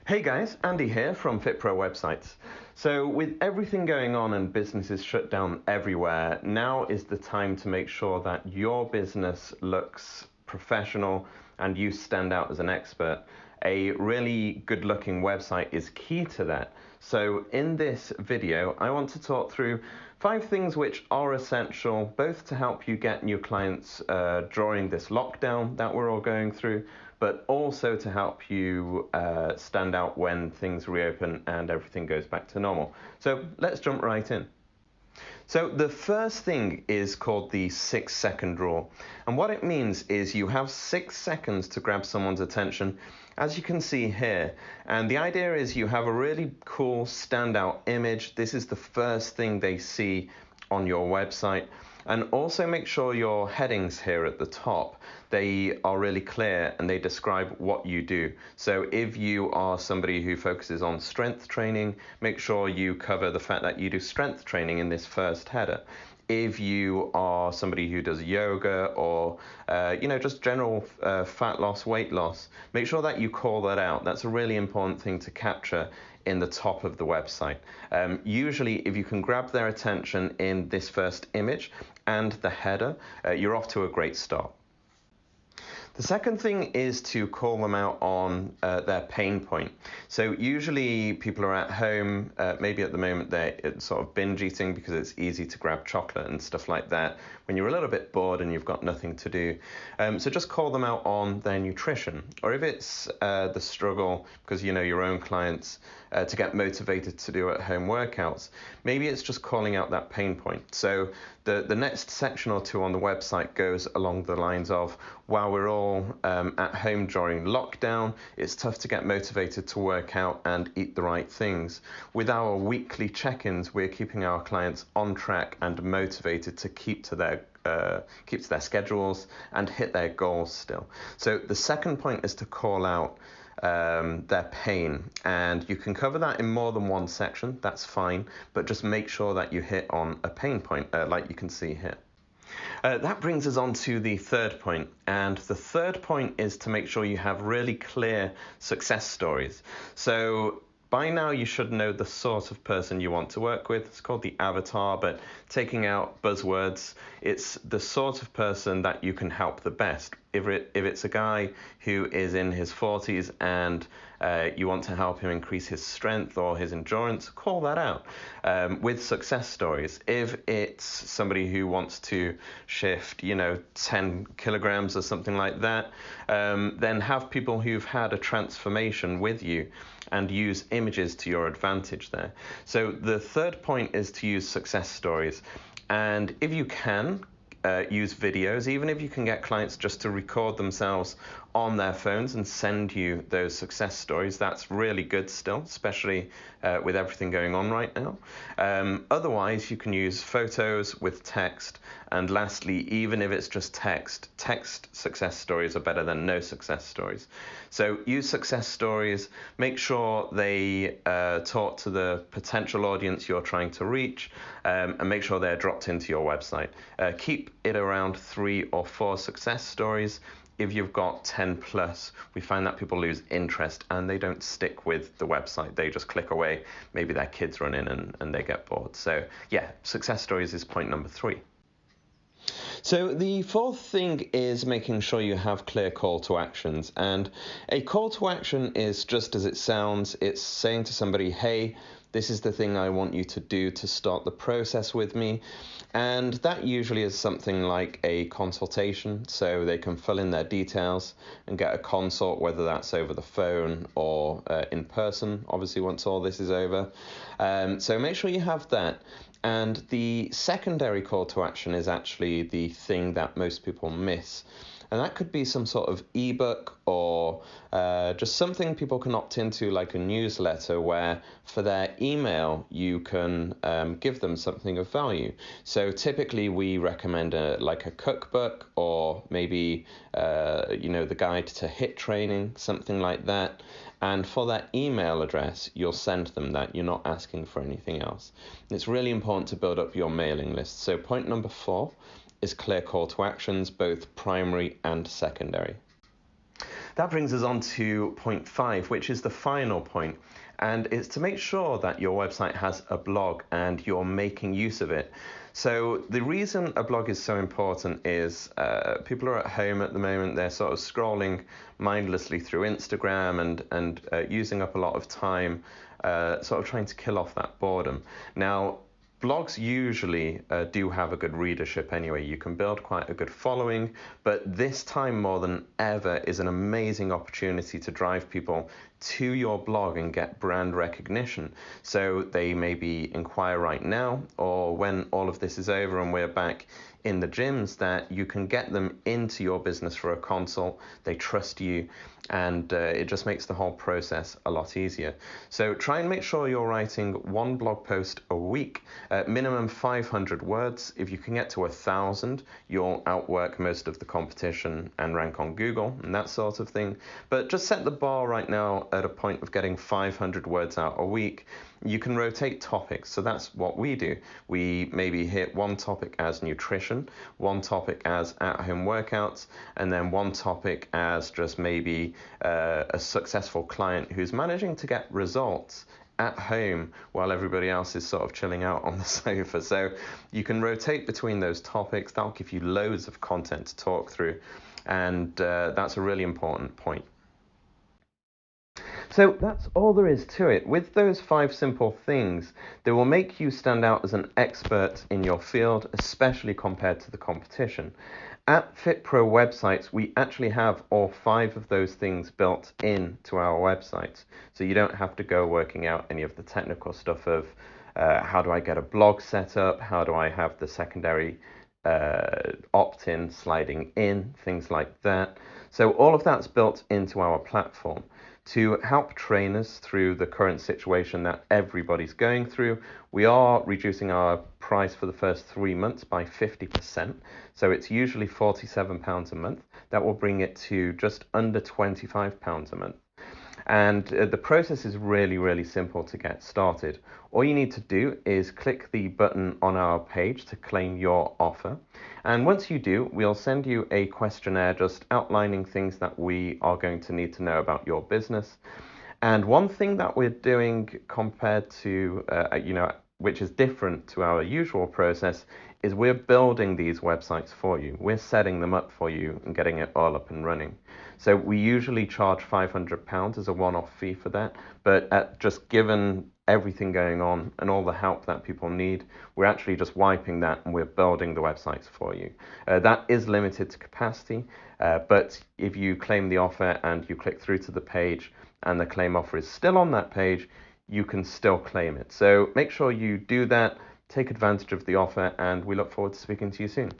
Hey guys, Andy here from FitPro Websites. So with everything going on and businesses shut down everywhere, now is the time to make sure that your business looks professional and you stand out as an expert. A really good looking website is key to that. So in this video, I want to talk through 5 things which are essential both to help you get new clients during this lockdown that we're all going through, but also to help you stand out when things reopen and everything goes back to normal. So let's jump right in. So the first thing is called the 6-second rule. And what it means is you have 6 seconds to grab someone's attention, as you can see here. And the idea is you have a really cool standout image. This is the first thing they see on your website. And also make sure your headings here at the top, they are really clear and they describe what you do. So if you are somebody who focuses on strength training, make sure you cover the fact that you do strength training in this first header. If you are somebody who does yoga or, just general fat loss, weight loss, make sure that you call that out. That's a really important thing to capture in the top of the website. Usually, if you can grab their attention in this first image and the header, you're off to a great start. The second thing is to call them out on their pain point. So usually people are at home, maybe at the moment they're sort of binge eating because it's easy to grab chocolate and stuff like that when you're a little bit bored and you've got nothing to do. So just call them out on their nutrition. Or if it's the struggle, because you know your own clients, to get motivated to do at-home workouts, maybe it's just calling out that pain point. So the next section or two on the website goes along the lines of, while we're all at home during lockdown, it's tough to get motivated to work out and eat the right things. With our weekly check-ins, we're keeping our clients on track and motivated to keep to their schedules and hit their goals still. So the second point is to call out their pain, and you can cover that in more than one section, that's fine, but just make sure that you hit on a pain point like you can see here. That brings us on to the third point, and the third point is to make sure you have really clear success stories. So by now you should know the sort of person you want to work with. It's called the avatar, but taking out buzzwords, it's the sort of person that you can help the best. If it's a guy who is in his 40s and you want to help him increase his strength or his endurance, call that out with success stories. If it's somebody who wants to shift, 10 kilograms or something like that, then have people who've had a transformation with you and use images to your advantage there. So the third point is to use success stories. And if you can, use videos, even if you can get clients just to record themselves on their phones and send you those success stories, that's really good still, especially with everything going on right now. Otherwise, you can use photos with text. And lastly, even if it's just text success stories are better than no success stories. So use success stories, make sure they talk to the potential audience you're trying to reach, and make sure they're dropped into your website. Keep it around 3 or 4 success stories. If you've got 10 plus, we find that people lose interest and they don't stick with the website. They just click away. Maybe their kids run in and they get bored. So yeah, success stories is point number 3. So the fourth thing is making sure you have clear call to actions. And a call to action is just as it sounds. It's saying to somebody, hey, this is the thing I want you to do to start the process with me. And that usually is something like a consultation, so they can fill in their details and get a consult, whether that's over the phone or in person, obviously once all this is over. So make sure you have that. And the secondary call to action is actually the thing that most people miss. And that could be some sort of ebook or just something people can opt into, like a newsletter, where for their email you can give them something of value. So typically we recommend like a cookbook or maybe the guide to HIIT training, something like that. And for that email address, you'll send them that. You're not asking for anything else. It's really important to build up your mailing list. So point number 4 is clear call to actions, both primary and secondary. That brings us on to point 5, which is the final point, and it's to make sure that your website has a blog and you're making use of it. So the reason a blog is so important is people are at home at the moment, they're sort of scrolling mindlessly through Instagram and using up a lot of time sort of trying to kill off that boredom. Now, blogs usually do have a good readership anyway. You can build quite a good following, but this time more than ever is an amazing opportunity to drive people to your blog and get brand recognition. So they maybe inquire right now, or when all of this is over and we're back in the gyms, that you can get them into your business for a consult. They trust you, and it just makes the whole process a lot easier. So try and make sure you're writing one blog post a week, minimum 500 words. If you can get to 1,000, you'll outwork most of the competition and rank on Google and that sort of thing. But just set the bar right now at a point of getting 500 words out a week. You can rotate topics, so that's what we do. We maybe hit one topic as nutrition, one topic as at-home workouts, and then one topic as just maybe a successful client who's managing to get results at home while everybody else is sort of chilling out on the sofa. So you can rotate between those topics. That'll give you loads of content to talk through, and that's a really important point. So that's all there is to it. With those 5 simple things, they will make you stand out as an expert in your field, especially compared to the competition. At FitPro Websites, we actually have all 5 of those things built into our website. So you don't have to go working out any of the technical stuff of how do I get a blog set up, how do I have the secondary opt-in sliding in, things like that. So all of that's built into our platform to help trainers through the current situation that everybody's going through. We are reducing our price for the first 3 months by 50%. So it's usually £47 a month. That will bring it to just under £25 a month. And the process is really, really simple to get started. All you need to do is click the button on our page to claim your offer. And once you do, we'll send you a questionnaire just outlining things that we are going to need to know about your business. And one thing that we're doing compared to, which is different to our usual process, is we're building these websites for you. We're setting them up for you and getting it all up and running. So we usually charge £500 as a one-off fee for that, but just given everything going on and all the help that people need, we're actually just wiping that and we're building the websites for you. That is limited to capacity, but if you claim the offer and you click through to the page and the claim offer is still on that page, you can still claim it. So make sure you do that, take advantage of the offer, and we look forward to speaking to you soon.